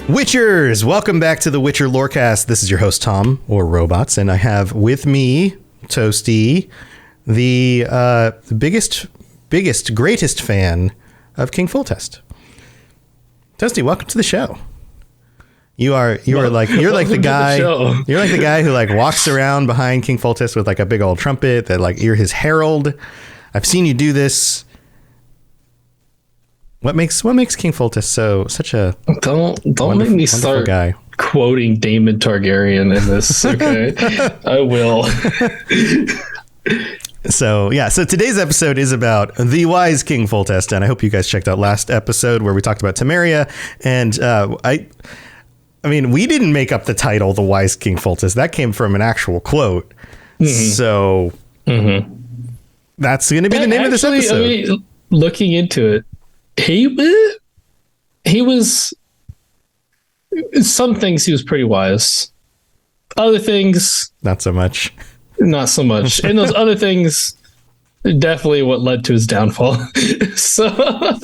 Witchers, welcome back to the Witcher Lorecast. This is your host, Tom, or Robots, and I have with me Toasty, the biggest, greatest fan of King Foltest. Toasty, welcome to the show. You're like the guy who like walks around behind King Foltest with like a big old trumpet that like you're his herald. I've seen you do this. What makes King Foltest such a don't make me start guy? Quoting Daemon Targaryen in this? Okay, I will. So today's episode is about the wise King Foltest, and I hope you guys checked out last episode where we talked about Temeria. And I mean, we didn't make up the title, the wise King Foltest. That came from an actual quote. Mm-hmm. So that's going to be the name of this episode. I mean, looking into it, he was, some things he was pretty wise. Other things, not so much. And those other things, definitely what led to his downfall. So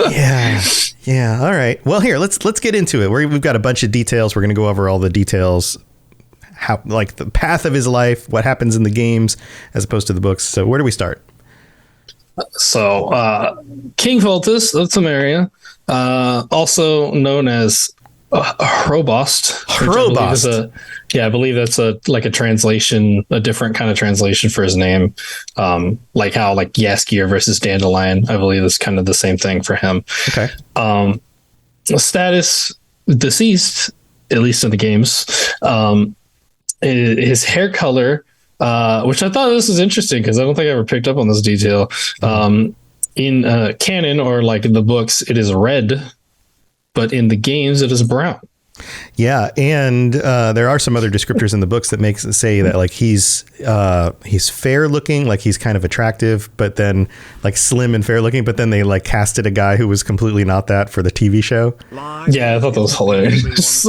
yeah. All right. Well, here, let's get into it. We've got a bunch of details. We're going to go over all the details, how like the path of his life, what happens in the games as opposed to the books. So where do we start? So, King Foltest of Temeria, also known as Hrobost. I believe that's a translation, a different kind of translation for his name. Like how like Jaskier versus Dandelion, I believe is kind of the same thing for him. Okay. Status deceased, at least in the games. His hair color, which I thought this was interesting because I don't think I ever picked up on this detail. In canon or like in the books, it is red, but in the games, it is brown. Yeah, and there are some other descriptors in the books that makes it say that like he's fair looking, like he's kind of attractive, but then like slim and fair looking. But then they like casted a guy who was completely not that for the TV show. Yeah, I thought that was hilarious.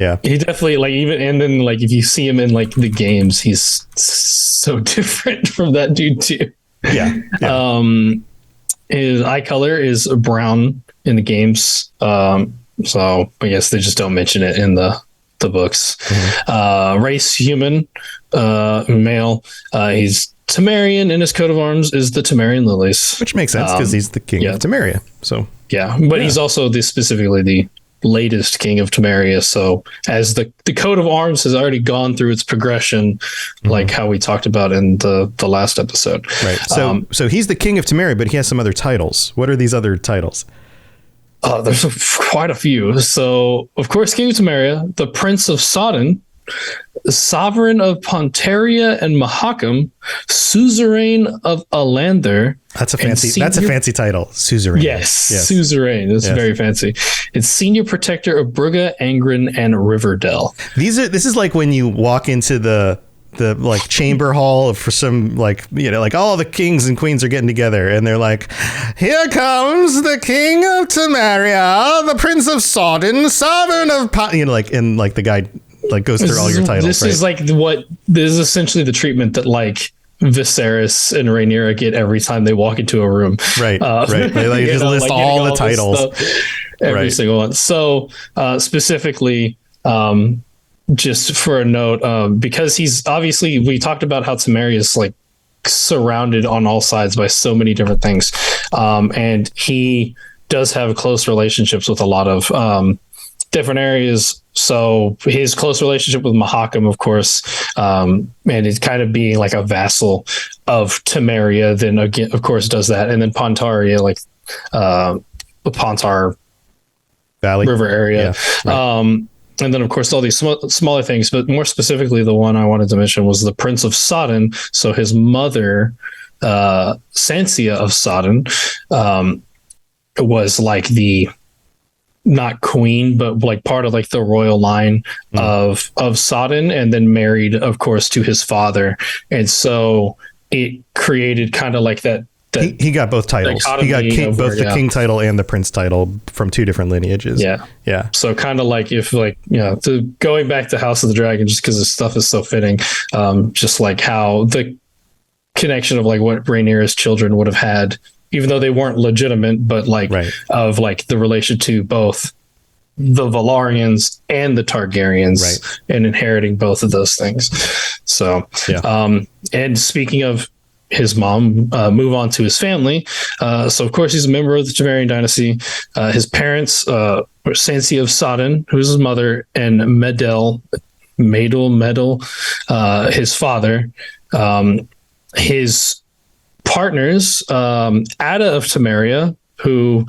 Yeah, he definitely like even and then like if you see him in like the games, he's so different from that dude too. Yeah. His eye color is brown in the games. So I guess they just don't mention it in the books. Mm-hmm. Race human, male. He's Temerian, and his coat of arms is the Temerian lilies, which makes sense because he's the king of Temeria. So he's also specifically the latest king of Temeria. So as the coat of arms has already gone through its progression, like how we talked about in the last episode. Right. So he's the king of Temeria, but he has some other titles. What are these other titles? There's quite a few. So, of course, King of Temeria, the Prince of Sodden, Sovereign of Pontaria and Mahakam, Suzerain of Alander. That's a fancy title, Suzerain. Yes. Suzerain. It's very fancy. It's Senior Protector of Brugge, Angren, and Riverdale. This is like when you walk into the like chamber hall for some like like all the kings and queens are getting together and they're like, here comes the king of Temeria, the Prince of Sodden, Sovereign of and like the guy like goes through all your titles. This is like this is essentially the treatment that like Viserys and Rhaenyra get every time they walk into a room. Right. They just list all the titles. Every single one. So specifically, just for a note, because he's obviously, we talked about how Temeria is like surrounded on all sides by so many different things. And he does have close relationships with a lot of different areas. So his close relationship with Mahakam, of course, and it's kind of being like a vassal of Temeria, then again, of course, does that. And then Pontaria, like the Pontar Valley River area. Yeah, right. And then, of course, all these smaller things, but more specifically, the one I wanted to mention was the Prince of Sodden. So his mother, Sansia of Sodden, was like the not queen, but like part of like the royal line of Sodden, and then married, of course, to his father. And so it created kind of like that. He got both titles. He got both the king title and the prince title from two different lineages. Yeah. So kind of like if like, going back to House of the Dragon, just because this stuff is so fitting, just like how the connection of like what Rhaenyra's children would have had, even though they weren't legitimate, but like of like the relation to both the Valarians and the Targaryens, Right. and inheriting both of those things. So, and speaking of his mom, move on to his family. So, of course, he's a member of the Temerian dynasty. His parents were Sansi of Sodden, who's his mother, and Medel, his father. His partners, Ada of Temeria, who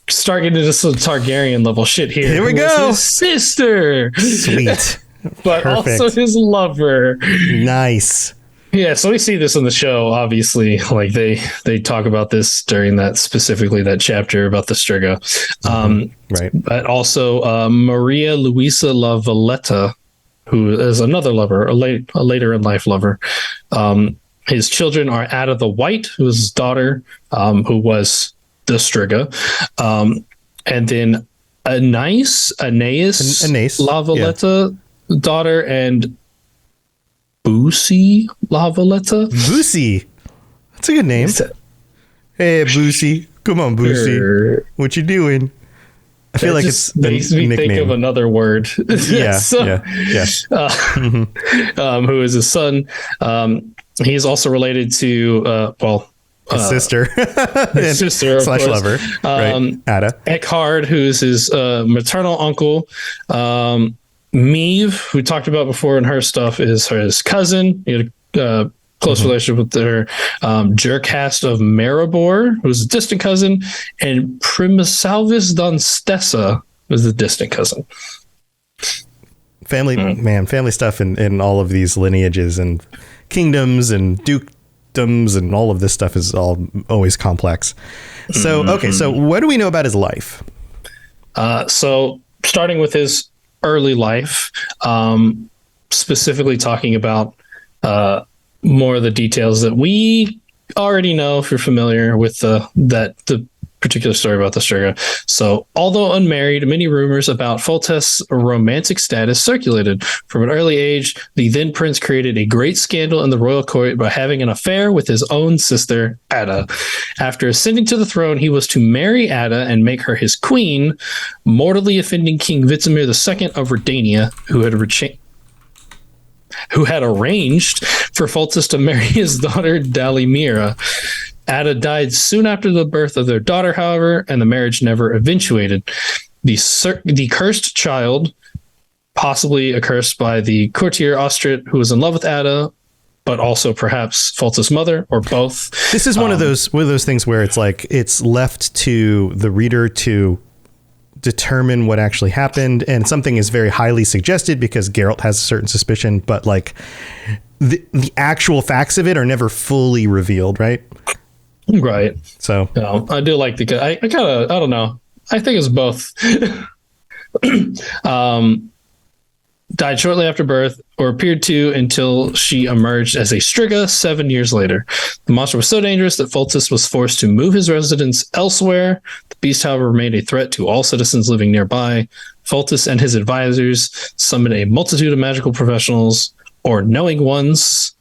start getting into some Targaryen level shit here. Here we go. His sister. Sweet. But Perfect. also his lover. Nice. Yeah, so we see this in the show, obviously. Like they talk about this during that chapter about the Striga. Right. But also Maria Luisa La Valletta, who is another lover, a later in life lover. His children are Ada the White, who is his daughter, who was the Striga. And then Anais La Valletta, daughter, and Boosie La Valletta. Boosie. That's a good name. Hey, Boosie. Come on, Boosie. What you doing? I feel like it's makes me nickname. think of another word. Yeah. Who is his son. He's also related to, his sister. His sister, of slash course. lover. Right. Ada. Eckhard, who's his maternal uncle. Meve, who we talked about before in her stuff, is his cousin. He had a close relationship with her. Jercast of Maribor, who's a distant cousin. And Primisalvis Don Stessa was the distant cousin. Family stuff in all of these lineages and kingdoms and dukedoms and all of this stuff is all always complex. So, okay, so what do we know about his life? So starting with his early life, specifically talking about more of the details that we already know if you're familiar with the particular story about the Striga. So, although unmarried, many rumors about Foltest's romantic status circulated. From an early age, the then prince created a great scandal in the royal court by having an affair with his own sister, Ada. After ascending to the throne, he was to marry Ada and make her his queen, mortally offending King Vitzimir II of Redania, who had arranged for Foltest to marry his daughter Dalimira. Ada died soon after the birth of their daughter, however, and the marriage never eventuated. The cursed child, possibly accursed by the courtier Ostrit, who was in love with Ada, but also perhaps Foltest's mother, or both. This is one of those things where it's like it's left to the reader to determine what actually happened, and something is very highly suggested because Geralt has a certain suspicion, but like the actual facts of it are never fully revealed, right? Right. So I do like I don't know. I think it's both. Died shortly after birth, or appeared to until she emerged as a Striga 7 years later. The monster was so dangerous that Foltest was forced to move his residence elsewhere. The beast, however, remained a threat to all citizens living nearby. Foltest and his advisors summoned a multitude of magical professionals, or knowing ones.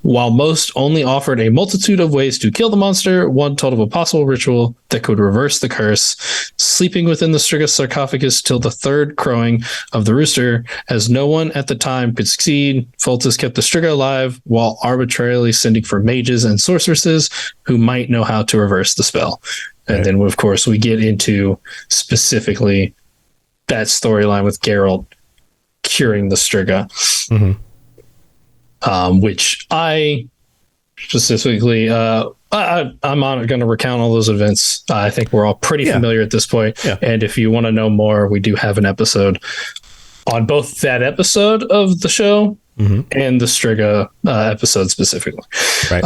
While most only offered a multitude of ways to kill the monster, one told of a possible ritual that could reverse the curse. Sleeping within the Striga sarcophagus till the third crowing of the rooster, as no one at the time could succeed, Foltest kept the Striga alive while arbitrarily sending for mages and sorceresses who might know how to reverse the spell. Right. And then, of course, we get into specifically that storyline with Geralt curing the Striga. Which I specifically, I'm not going to recount all those events. I think we're all pretty familiar at this point. Yeah. And if you want to know more, we do have an episode on both that episode of the show and the Striga episode specifically. Right.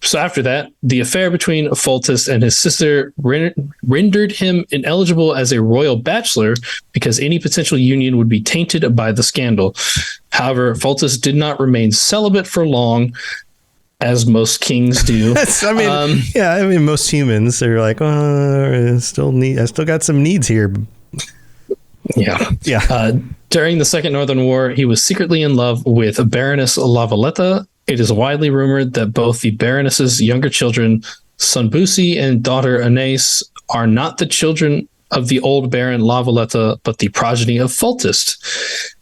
So after that, the affair between Foltest and his sister rendered him ineligible as a royal bachelor because any potential union would be tainted by the scandal. However, Foltest did not remain celibate for long, as most kings do. Most humans are like, I still got some needs here. Yeah. During the Second Northern War, he was secretly in love with Baroness La Valletta. It is widely rumored that both the Baroness's younger children, son Boosie and daughter Anais, are not the children of the old Baron Lavaletta, but the progeny of Foltest.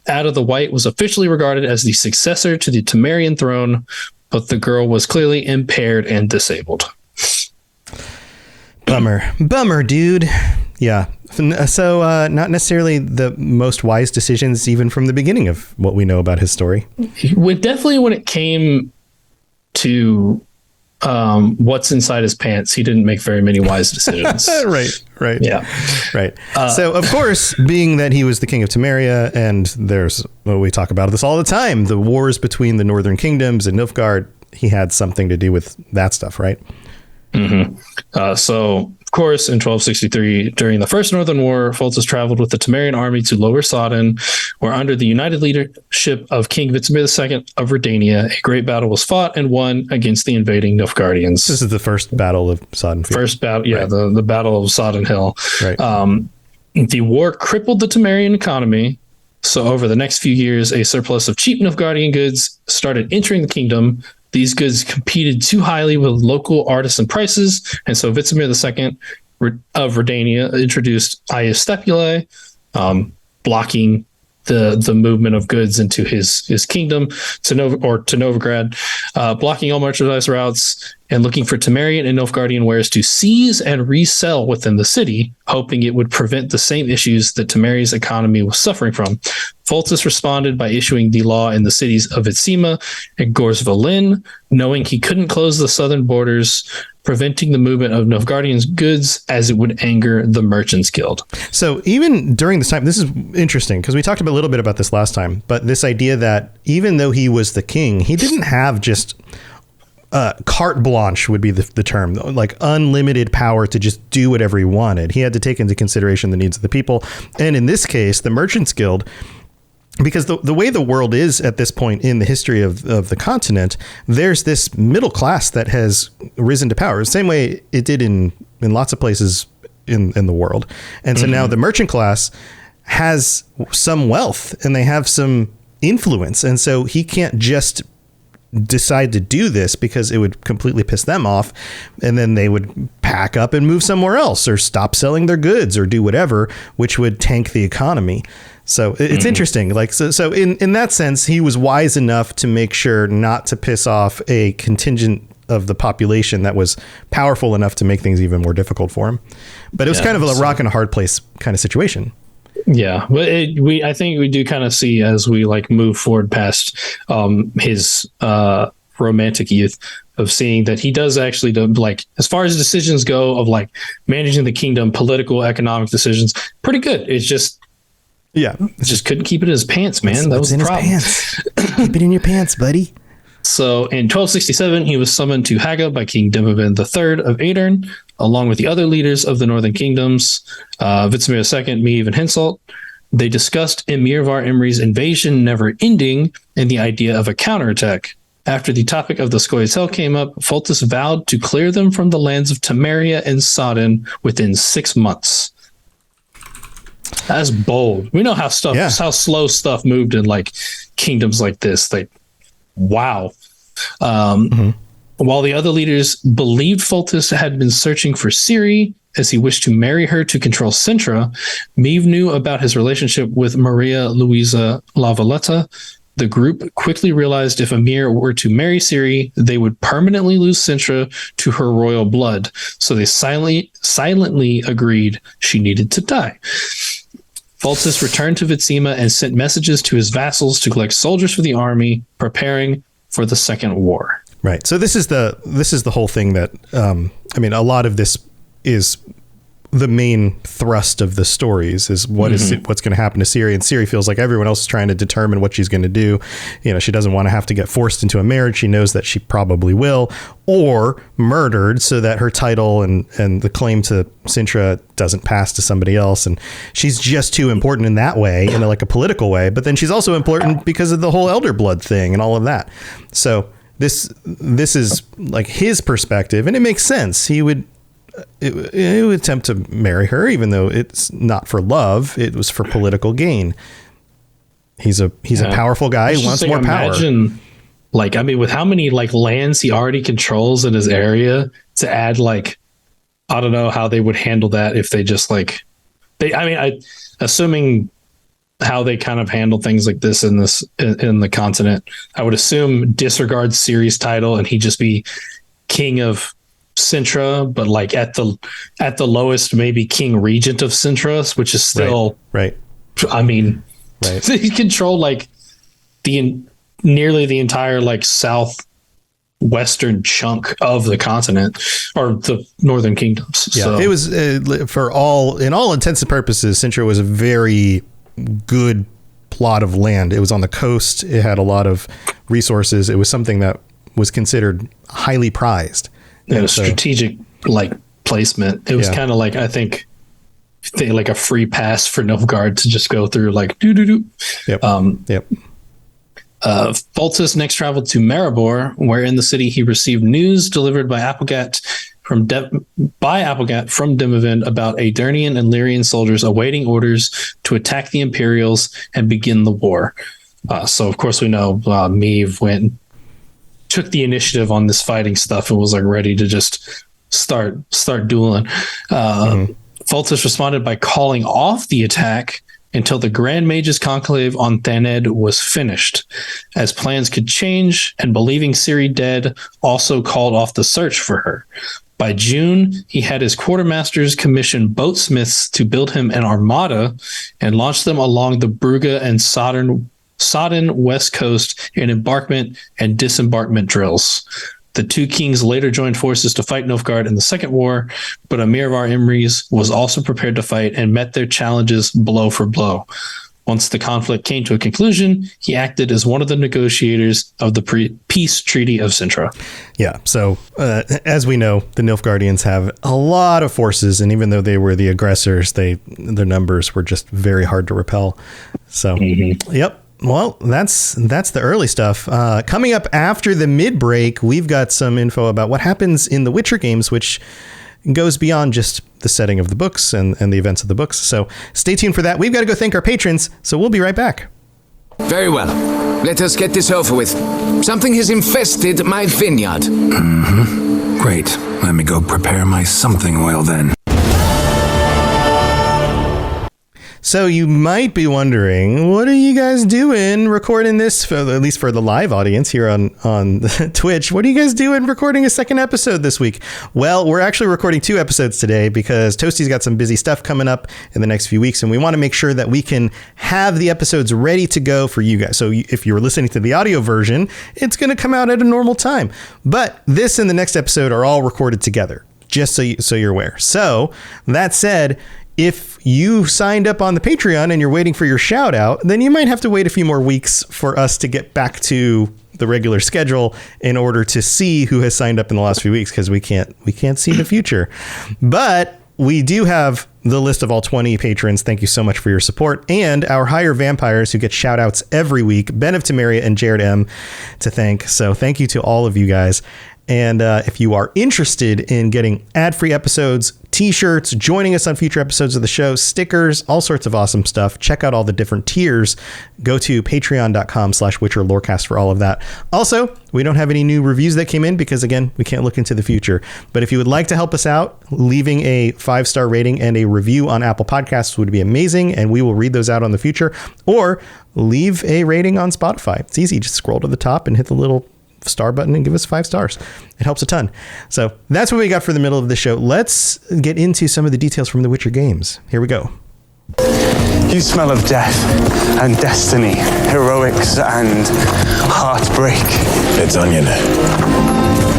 Ada the White was officially regarded as the successor to the Temerian throne, but the girl was clearly impaired and disabled. Bummer, dude. Yeah. So not necessarily the most wise decisions, even from the beginning of what we know about his story. Definitely when it came to what's inside his pants, he didn't make very many wise decisions. Right. Yeah. Right. So, of course, being that he was the king of Temeria, and we talk about this all the time, the wars between the northern kingdoms and Nilfgaard, he had something to do with that stuff, right? Mm-hmm. So, of course, in 1263, during the First Northern War, Foltest traveled with the Temerian army to Lower Sodden, where under the united leadership of King Vitimir II of Redania, a great battle was fought and won against the invading Nilfgaardians. This is the first battle of Sodden Field. First battle, yeah, right. the Battle of Sodden Hill. Right. The war crippled the Temerian economy. So over the next few years, a surplus of cheap Nilfgaardian goods started entering the kingdom. These goods competed too highly with local artisan prices, and so Vitimir II of Redania introduced ius stipulae, blocking the movement of goods into his kingdom to Novigrad, blocking all merchandise routes, and looking for Temerian and Nilfgaardian wares to seize and resell within the city, hoping it would prevent the same issues that Temeria's economy was suffering from. Foltest responded by issuing the law in the cities of Vitsima and Gorsvalin, knowing he couldn't close the southern borders, preventing the movement of Nilfgaardian's goods as it would anger the Merchants Guild. So even during this time, this is interesting because we talked a little bit about this last time, but this idea that even though he was the king, he didn't have just carte blanche would be the term, like unlimited power to just do whatever he wanted. He had to take into consideration the needs of the people. And in this case, the Merchants Guild, because the way the world is at this point in the history of the continent, there's this middle class that has risen to power, the same way it did in lots of places in the world. And so now the merchant class has some wealth and they have some influence. And so he can't just decide to do this because it would completely piss them off, and then they would pack up and move somewhere else or stop selling their goods or do whatever, which would tank the economy. So it's interesting. Like, so in that sense, he was wise enough to make sure not to piss off a contingent of the population that was powerful enough to make things even more difficult for him. But it was kind of a rock and a hard place kind of situation. Yeah, but I think we do kind of see as we like move forward past his romantic youth of seeing that he does actually do, like, as far as decisions go of like managing the kingdom, political, economic decisions, pretty good. It's just just couldn't keep it in his pants, man. That was the problem. Keep it in your pants, buddy. So in 1267, he was summoned to Haga by King Dimabend III of Adern, along with the other leaders of the northern kingdoms, Vitimir II, Meave, and Henselt. They discussed Emirvar Imri's invasion never ending and the idea of a counterattack. After the topic of the Scoia'tael came up, Foltest vowed to clear them from the lands of Temeria and Sodden within 6 months. That's bold. We know how slow stuff moved in like kingdoms like this. Like, wow. While the other leaders believed Foltest had been searching for Ciri, as he wished to marry her to control Sintra, Meave knew about his relationship with Maria Luisa Lavaletta. The group quickly realized if Emir were to marry Ciri, they would permanently lose Sintra to her royal blood. So they silently agreed she needed to die. Foltest returned to Vitsima and sent messages to his vassals to collect soldiers for the army, preparing for the Second War. Right. So this is the whole thing that, I mean, a lot of this is the main thrust of the stories is what's going to happen to Ciri. And Ciri feels like everyone else is trying to determine what she's going to do. You know, she doesn't want to have to get forced into a marriage. She knows that she probably will, or murdered so that her title and the claim to Sintra doesn't pass to somebody else. And she's just too important in that way, in like a political way. But then she's also important because of the whole elder blood thing and all of that. So this is like his perspective, and it makes sense. He would attempt to marry her, even though it's not for love. It was for political gain. He's a powerful guy who wants more power. Imagine, with how many like lands he already controls in his area, to add like I don't know how they would handle that if they just like assuming how they kind of handle things like this in the continent, I would assume disregard series title and he'd just be king of Sintra, but like at the lowest, maybe king regent of Sintra, which is still right. I mean, right. He controlled like nearly the entire like southwestern chunk of the continent or the northern kingdoms. Yeah, so it was in all intents and purposes, Sintra was a very good plot of land. It was on the coast. It had a lot of resources. It was something that was considered highly prized. Yeah, strategic like placement. It was kind of like, I think they like a free pass for Nilfgaard to just go through like do. Yep. Foltest next traveled to Maribor, where in the city he received news delivered by Applegat from Dimavend about Aedirnian and Lyrian soldiers awaiting orders to attack the Imperials and begin the war. So of course we know Meve took the initiative on this fighting stuff and was like ready to just start dueling. Foltest responded by calling off the attack until the Grand Mage's conclave on Thaned was finished, as plans could change, and believing Ciri dead, also called off the search for her. By June, he had his quartermasters commission boatsmiths to build him an armada and launch them along the Brugge and Sodden west coast in embarkment and disembarkment drills. The two kings later joined forces to fight Nilfgaard in the Second War, but Amirvar Imrys was also prepared to fight and met their challenges blow for blow. Once the conflict came to a conclusion, he acted as one of the negotiators of the peace treaty of Sintra. Yeah, so as we know, the Nilfgaardians have a lot of forces, and even though they were the aggressors, their numbers were just very hard to repel. So, Yep. Well, that's the early stuff. Coming up after the mid-break, we've got some info about what happens in the Witcher games, which goes beyond just the setting of the books and the events of the books. So stay tuned for that. We've got to go thank our patrons, so we'll be right back. Very well. Let us get this over with. Something has infested my vineyard. Great. Let me go prepare my something oil then. So you might be wondering, what are you guys doing recording this, at least for the live audience here on Twitch? What are you guys doing recording a second episode this week? Well, we're actually recording 2 episodes today because Toasty's got some busy stuff coming up in the next few weeks, and we want to make sure that we can have the episodes ready to go for you guys. So if you're listening to the audio version, it's going to come out at a normal time. But this and the next episode are all recorded together, just so you're aware. So that said, if you signed up on the Patreon and you're waiting for your shout out, then you might have to wait a few more weeks for us to get back to the regular schedule in order to see who has signed up in the last few weeks, because we can't see the future. But we do have the list of all 20 patrons. Thank you so much for your support, and our higher vampires who get shout outs every week, Ben of Temeria and Jared M, to thank. So thank you to all of you guys. And if you are interested in getting ad-free episodes, t-shirts, joining us on future episodes of the show, stickers, all sorts of awesome stuff, check out all the different tiers. Go to patreon.com/Witcher Lorecast for all of that. Also, we don't have any new reviews that came in because, again, we can't look into the future. But if you would like to help us out, leaving a 5-star rating and a review on Apple Podcasts would be amazing, and we will read those out on the future. Or leave a rating on Spotify. It's easy. Just scroll to the top and hit the little star button and give us 5 stars. It helps a ton. So that's what we got for the middle of the show. Let's get into some of the details from the Witcher games. Here we go. You smell of death and destiny, heroics and heartbreak. It's onion.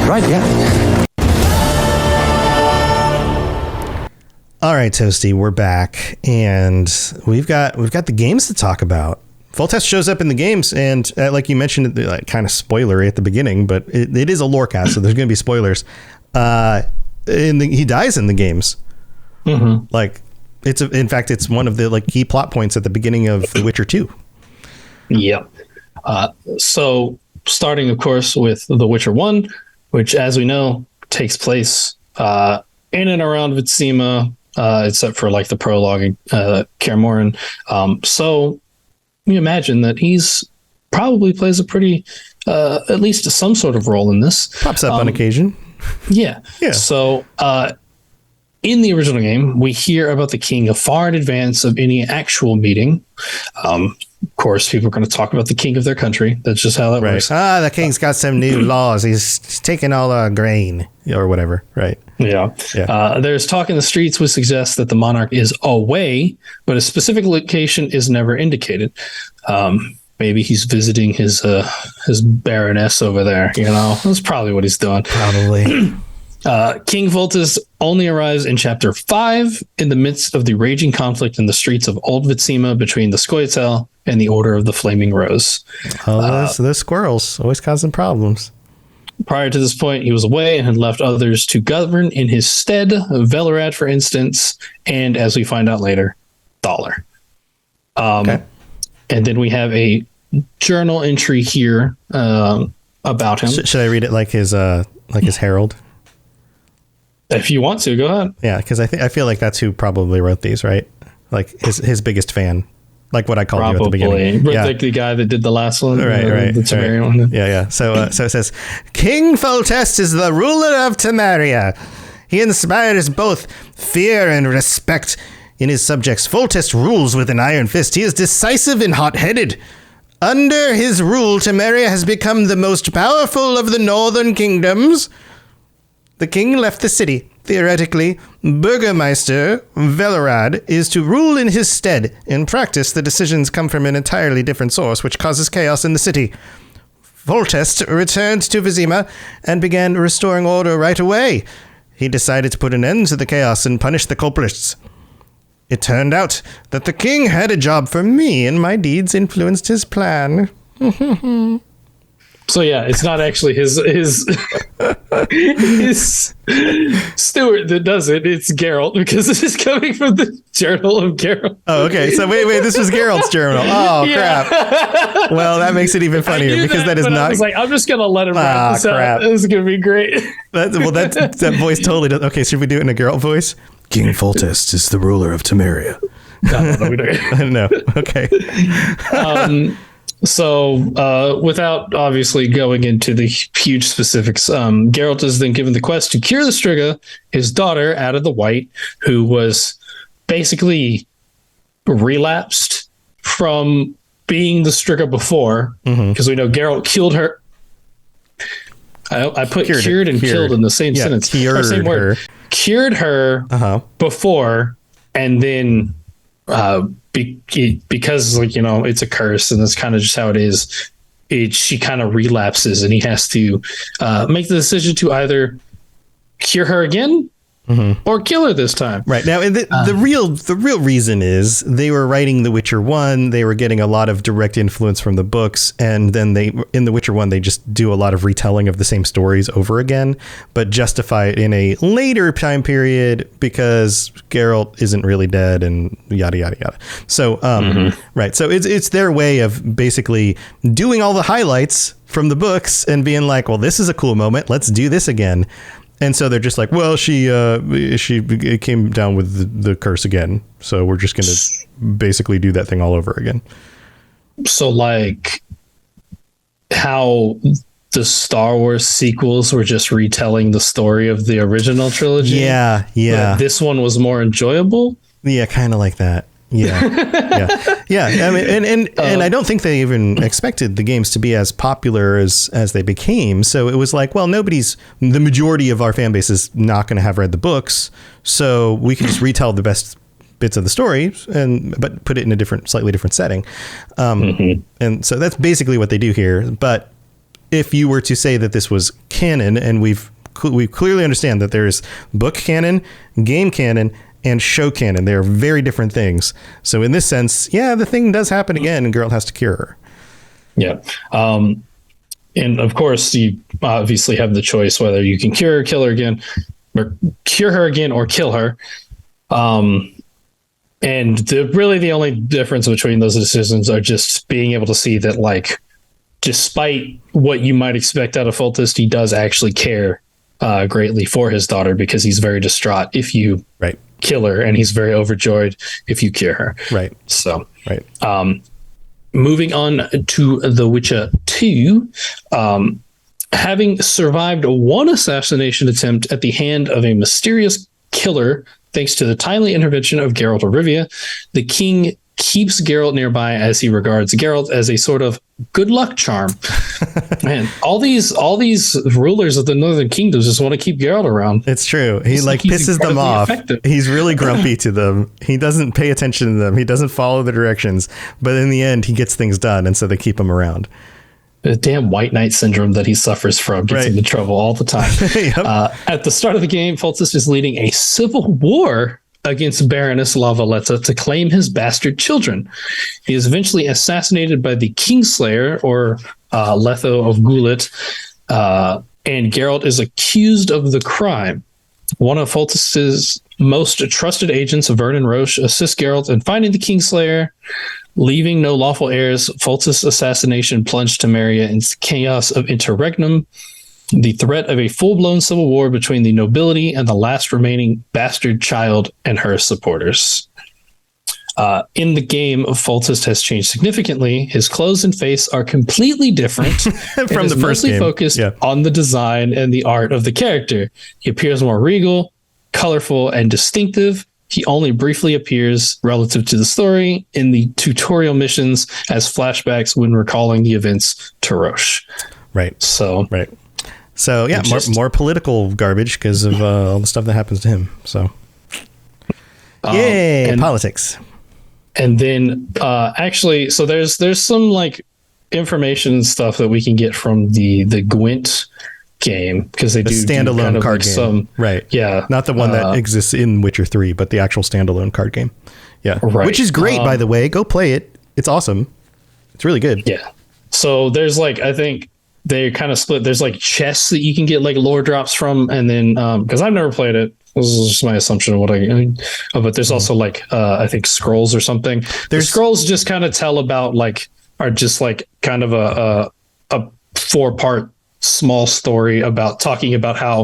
Right, yeah. All right, Toasty, we're back, and we've got the games to talk about. Foltest shows up in the games, and like you mentioned, kind of spoilery at the beginning, but it is a Lorecast, so there's going to be spoilers. He dies in the games. Mm-hmm. Like, in fact, it's one of the key plot points at the beginning of The Witcher 2. Yep. So starting, of course, with The Witcher 1, which, as we know, takes place in and around Vitsima, except for the prologue in Kaer Morhen. So you imagine that he's probably plays a pretty, at least some sort of role in this. Pops up on occasion. Yeah. Yeah. So in the original game, we hear about the king far in advance of any actual meeting. Of course, people are going to talk about the king of their country. That's just how that works. The king's got some new laws. He's taking all our grain or whatever. Right. Yeah. There's talk in the streets which suggests that the monarch is away, but a specific location is never indicated. Maybe he's visiting his baroness over there. That's probably what he's doing. Probably. King Foltest only arrives in chapter 5 in the midst of the raging conflict in the streets of Old Vitsima between the Scoia'tael and the Order of the Flaming Rose. Those squirrels always causing problems. Prior to this point, he was away and had left others to govern in his stead, Velerad, for instance, and as we find out later, Thaler. Okay. And then we have a journal entry here about him. Should I read it like his herald? If you want to, go ahead. Yeah, because I feel like that's who probably wrote these, right? Like his biggest fan. Like what I called you at the beginning. Yeah. Like the guy that did the last one. Right. The Temerian one. Yeah. So it says, King Foltest is the ruler of Temeria. He inspires both fear and respect in his subjects. Foltest rules with an iron fist. He is decisive and hot-headed. Under his rule, Temeria has become the most powerful of the northern kingdoms. The king left the city. Theoretically, Burgermeister Velerad is to rule in his stead. In practice, the decisions come from an entirely different source, which causes chaos in the city. Foltest returned to Vizima and began restoring order right away. He decided to put an end to the chaos and punish the culprits. It turned out that the king had a job for me, and my deeds influenced his plan. So yeah, it's not actually his steward that does it. It's Geralt, because this is coming from the Journal of Geralt. Oh, okay. So wait, this was Geralt's journal. Oh, yeah. Crap. Well, that makes it even funnier because that is not. I was like, I'm just gonna let him wrap this out. This is gonna be great. That voice totally does. Okay, should we do it in a Geralt voice? King Foltest is the ruler of Temeria. No, we don't. No. Okay. So, without obviously going into the huge specifics, Geralt is then given the quest to cure the Striga, his daughter, out of the White, who was basically relapsed from being the Striga before, because we know Geralt killed her. I put cured and killed in the same sentence. Same word. Cured her before, and then because it's a curse and that's kind of just how it is. She kind of relapses, and he has to make the decision to either cure her again or kill her this time. Right. Now, the real reason is they were writing The Witcher 1. They were getting a lot of direct influence from the books. And then in The Witcher 1, they just do a lot of retelling of the same stories over again, but justify it in a later time period because Geralt isn't really dead and yada, yada, yada. So, right. So it's their way of basically doing all the highlights from the books and being like, well, this is a cool moment. Let's do this again. And so they're just like, well, she came down with the curse again. So we're just going to basically do that thing all over again. So like how the Star Wars sequels were just retelling the story of the original trilogy. Yeah. But this one was more enjoyable. Yeah, kind of like that. Yeah. I mean, and I don't think they even expected the games to be as popular as they became. So it was like, well, the majority of our fan base is not going to have read the books, so we can just retell the best bits of the story but put it in a slightly different setting. And so that's basically what they do here. But if you were to say that this was canon, and we clearly understand that there's book canon, game canon, and show canon. They are very different things. So in this sense, yeah, the thing does happen again, and Geralt has to cure her. Yeah. And of course, you obviously have the choice whether you can cure her, kill her again, or cure her again, or kill her. And the only difference between those decisions are just being able to see that, like, despite what you might expect out of Foltest, he does actually care greatly for his daughter, because he's very distraught if you kill her, and he's very overjoyed if you cure her. Right. So, moving on to The Witcher 2, having survived one assassination attempt at the hand of a mysterious killer. Thanks to the timely intervention of Geralt of Rivia, the king keeps Geralt nearby as he regards Geralt as a sort of good luck charm. Man, all these rulers of the Northern Kingdoms just want to keep Geralt around. It's true. He like pisses them off. Effective. He's really grumpy to them. He doesn't pay attention to them. He doesn't follow the directions. But in the end, he gets things done, and so they keep him around. The damn White Knight syndrome that he suffers from gets him in trouble all the time. Yep. At the start of the game, Foltest is leading a civil war against Baroness Lavaletta to claim his bastard children. He is eventually assassinated by the Kingslayer, or Letho of Gulet, and Geralt is accused of the crime. One of Foltest's most trusted agents, Vernon Roche, assists Geralt in finding the Kingslayer. Leaving no lawful heirs, Foltest's assassination plunged Temeria into chaos of interregnum, the threat of a full-blown civil war between the nobility and the last remaining bastard child and her supporters. In the game, Foltest has changed significantly. His clothes and face are completely different from the first game. Focused on the design and the art of the character. He appears more regal, colorful, and distinctive. He only briefly appears relative to the story in the tutorial missions as flashbacks when recalling the events to Roche. Right. So yeah, more political garbage because of all the stuff that happens to him. So, yay, politics. And then actually, so there's some like information stuff that we can get from the Gwent game, because they do standalone kind of card like game, right? Yeah, not the one that exists in Witcher 3, but the actual standalone card game. Yeah, right. Which is great, by the way. Go play it. It's awesome. It's really good. Yeah. So there's like, I think they kind of split. There's like chests that you can get like lore drops from, and then because I've never played it, this is just my assumption of what I mean. But there's also like I think scrolls or something. The scrolls just kind of tell about like, are just like kind of a 4-part small story about talking about how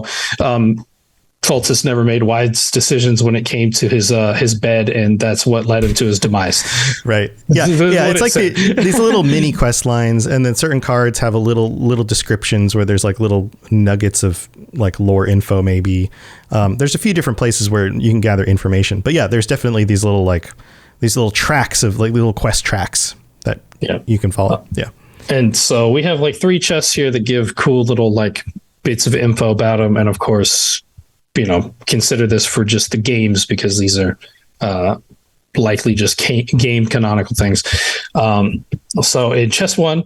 Foltest never made wise decisions when it came to his bed, and that's what led him to his demise. Right. Yeah. Yeah. It's like these little mini quest lines, and then certain cards have a little descriptions where there's like little nuggets of like lore info. Maybe there's a few different places where you can gather information, but yeah, there's definitely these little tracks of like little quest tracks that you can follow. Yeah. And so we have like 3 chests here that give cool little like bits of info about them. And of course, consider this for just the games, because these are likely just game canonical things. So in chest 1,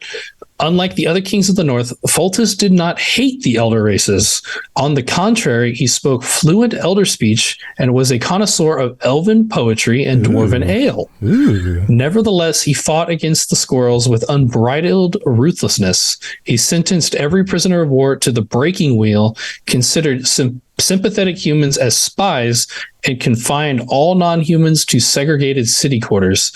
unlike the other kings of the North, Foltest did not hate the elder races. On the contrary, he spoke fluent elder speech and was a connoisseur of elven poetry and dwarven ale. Ooh. Nevertheless, he fought against the squirrels with unbridled ruthlessness. He sentenced every prisoner of war to the breaking wheel, considered sympathetic humans as spies, and confined all non-humans to segregated city quarters.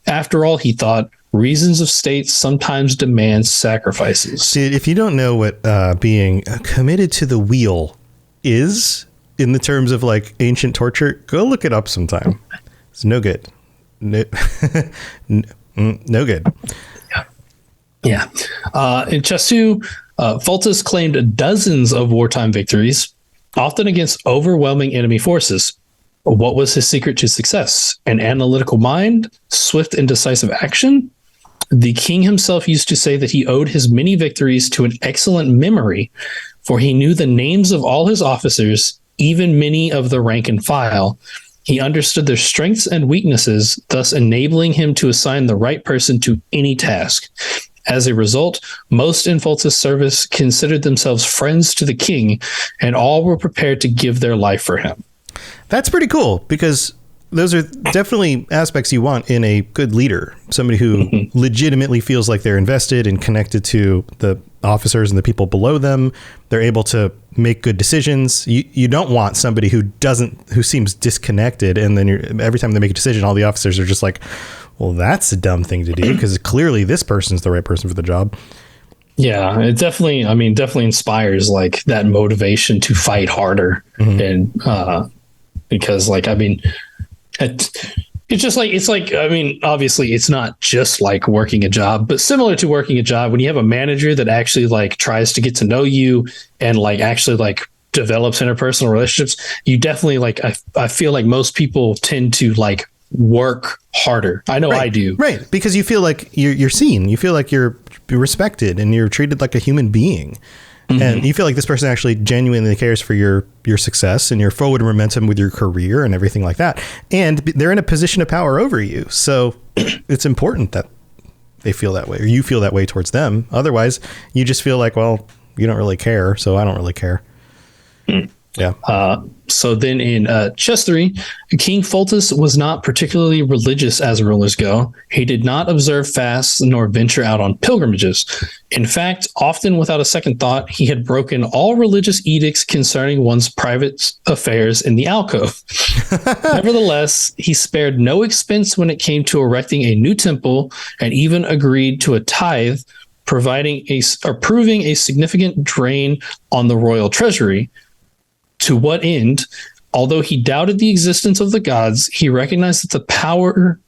After all, he thought, reasons of state sometimes demand sacrifices. Dude, if you don't know what being committed to the wheel is in the terms of like ancient torture, go look it up sometime. It's no good. No good. Yeah. In chest 2, Foltest claimed dozens of wartime victories, often against overwhelming enemy forces. What was his secret to success? An analytical mind? Swift and decisive action? The king himself used to say that he owed his many victories to an excellent memory, for he knew the names of all his officers, even many of the rank and file. He understood their strengths and weaknesses, thus enabling him to assign the right person to any task. As a result, most in Foltest's service considered themselves friends to the king, and all were prepared to give their life for him. That's pretty cool, because those are definitely aspects you want in a good leader. Somebody who legitimately feels like they're invested and connected to the officers and the people below them. They're able to make good decisions. You don't want somebody who seems disconnected, and then every time they make a decision, all the officers are just like, well, that's a dumb thing to do, because clearly this person's the right person for the job. Yeah, it definitely inspires like that motivation to fight harder. And because like, I mean, obviously it's not just like working a job, but similar to working a job, when you have a manager that actually like tries to get to know you and like actually like develops interpersonal relationships, you definitely like, I feel like most people tend to like work harder. I know I do. Right. Because you feel like you're seen, you feel like you're respected and you're treated like a human being. And you feel like this person actually genuinely cares for your success and your forward momentum with your career and everything like that. And they're in a position of power over you. So it's important that they feel that way, or you feel that way towards them. Otherwise, you just feel like, well, you don't really care, so I don't really care. Yeah. So then in Chess 3, King Foltest was not particularly religious as rulers go. He did not observe fasts nor venture out on pilgrimages. In fact, often without a second thought, he had broken all religious edicts concerning one's private affairs in the alcove. Nevertheless, he spared no expense when it came to erecting a new temple, and even agreed to a tithe, proving a significant drain on the royal treasury. To what end, although he doubted the existence of the gods, he recognized that the power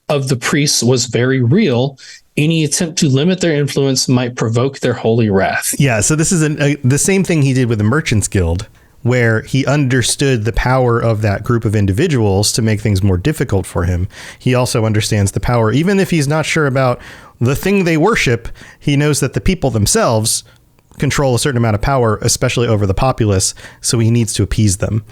of the priests was very real. Any attempt to limit their influence might provoke their holy wrath. Yeah, so this is the same thing he did with the Merchants Guild, where he understood the power of that group of individuals to make things more difficult for him. He also understands the power, even if he's not sure about the thing they worship, he knows that the people themselves control a certain amount of power, especially over the populace, so he needs to appease them.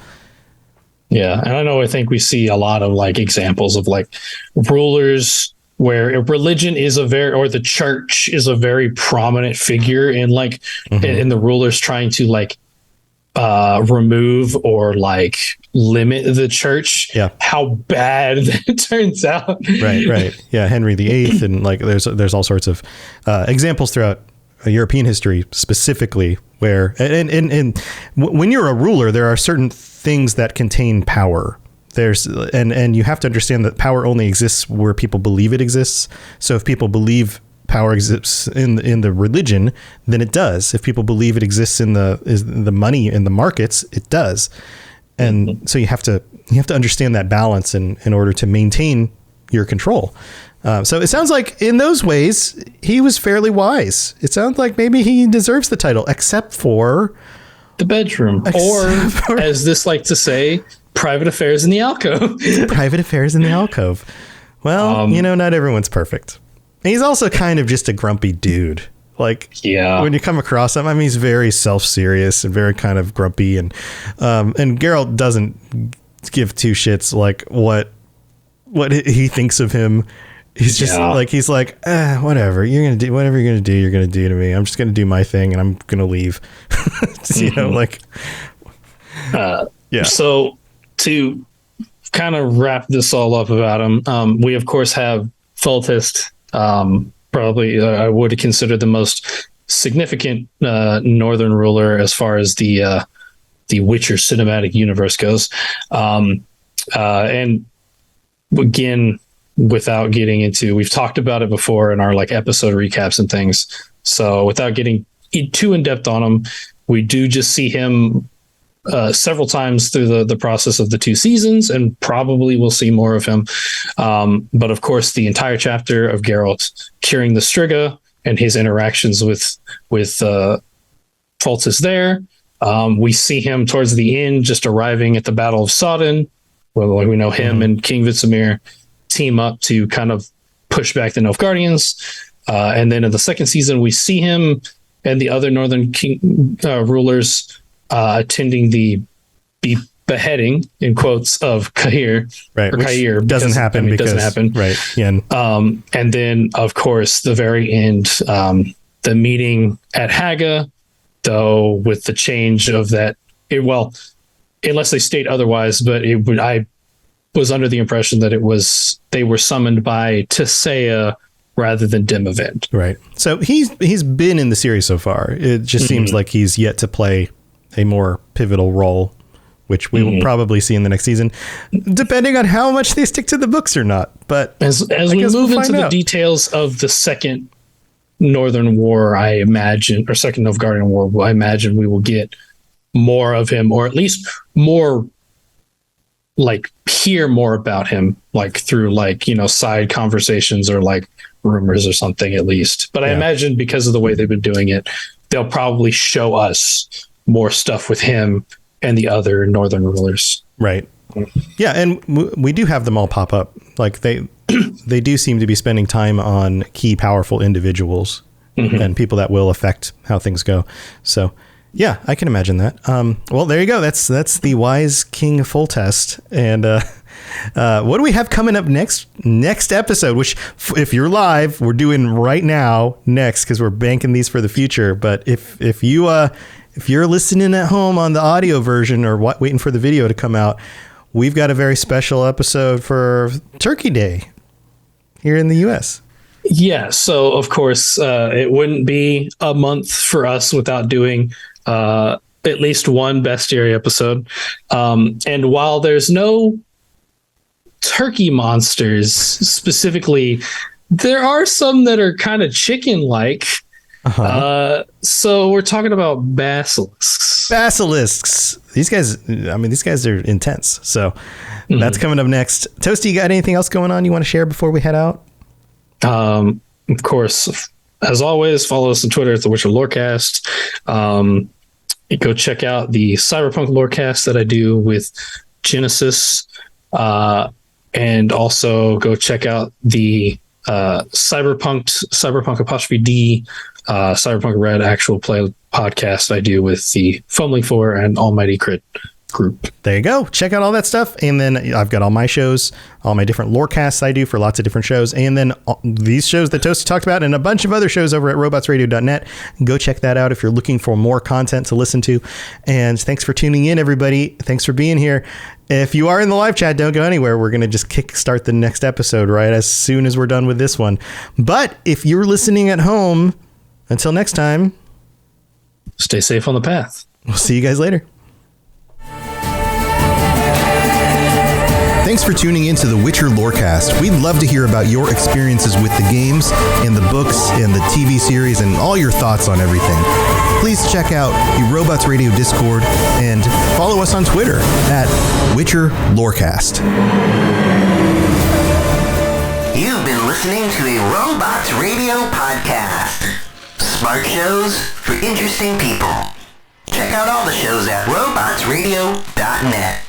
Yeah, and I think we see a lot of like examples of like rulers where religion is or the church is a very prominent figure in like in the rulers trying to like remove or like limit the church. Yeah, how bad it turns out. Right. Yeah, Henry VIII, and like there's all sorts of examples throughout European history specifically where and when you're a ruler, there are certain things that contain power. And you have to understand that power only exists where people believe it exists. So if people believe power exists in the religion, then it does. If people believe it exists in the money in the markets, it does. And so you have to understand that balance in order to maintain your control. So it sounds like in those ways, he was fairly wise. It sounds like maybe he deserves the title, except for the bedroom, or as this like to say, private affairs in the alcove. Private affairs in the alcove. Well, not everyone's perfect. He's also kind of just a grumpy dude. Like, when you come across him, I mean, he's very self-serious and very kind of grumpy, and Geralt doesn't give two shits like what he thinks of him. He's just he's like, whatever you're going to do, whatever you're going to do, you're going to do to me. I'm just going to do my thing and I'm going to leave. So to kind of wrap this all up about him, we of course have Foltest, probably I would consider the most significant northern ruler as far as the Witcher cinematic universe goes. And again, without getting into, we've talked about it before in our like episode recaps and things. So without getting too in depth on him, we do just see him several times through the process of the 2 seasons, and probably we'll see more of him. But of course, the entire chapter of Geralt curing the Striga and his interactions with Foltest there. We see him towards the end, just arriving at the Battle of Sodden. Well, we know him and King Vizimir team up to kind of push back the Nilfgaardians. And then in the second season, we see him and the other northern rulers attending the beheading, in quotes, of Cahir. Right, which Cahir, doesn't happen. It doesn't happen. Right. Yeah. And then, of course, the very end, the meeting at Haga, though with the change of that, unless they state otherwise, but I was under the impression that they were summoned by Tissaia rather than Demavend. Right. So he's been in the series so far. It just seems like he's yet to play a more pivotal role, which we will probably see in the next season, depending on how much they stick to the books or not. But as we move into the details of the second Northern War, I imagine, or second Nilfgaardian War, I imagine we will get more of him, or at least more, like, hear more about him, like through like, side conversations or like rumors or something at least. But I imagine because of the way they've been doing it, they'll probably show us more stuff with him and the other northern rulers. Right. Yeah, and we do have them all pop up. Like they do seem to be spending time on key powerful individuals and people that will affect how things go. So yeah, I can imagine that. Well, there you go. That's the Wise King Foltest. And what do we have coming up next episode? Which, if you're live, we're doing right now next because we're banking these for the future. But if you're listening at home on the audio version or waiting for the video to come out, we've got a very special episode for Turkey Day here in the U.S. Yeah. So of course, it wouldn't be a month for us without doing at least one bestiary episode. And while there's no turkey monsters specifically, there are some that are kind of chicken-like. So we're talking about basilisks. These guys are intense. So that's coming up next. Toasty, you got anything else going on you want to share before we head out? Of course, as always, follow us on Twitter at the Witcher Lorecast. Go check out the Cyberpunk Lorecast that I do with Genesis. And also go check out the Cyberpunk apostrophe D, Cyberpunk Red actual play podcast I do with the Fumbling 4 and Almighty Crit group. There you go. Check out all that stuff. And then I've got all my shows, all my different lorecasts I do for lots of different shows. And then these shows that Toasty talked about and a bunch of other shows over at robotsradio.net. Go check that out if you're looking for more content to listen to. And thanks for tuning in, everybody. Thanks for being here. If you are in the live chat, don't go anywhere. We're going to just kickstart the next episode right as soon as we're done with this one. But if you're listening at home, until next time, stay safe on the path. We'll see you guys later. Thanks for tuning in to the Witcher Lorecast. We'd love to hear about your experiences with the games and the books and the TV series and all your thoughts on everything. Please check out the Robots Radio Discord and follow us on Twitter at Witcher Lorecast. You've been listening to a Robots Radio podcast. Smart shows for interesting people. Check out all the shows at robotsradio.net.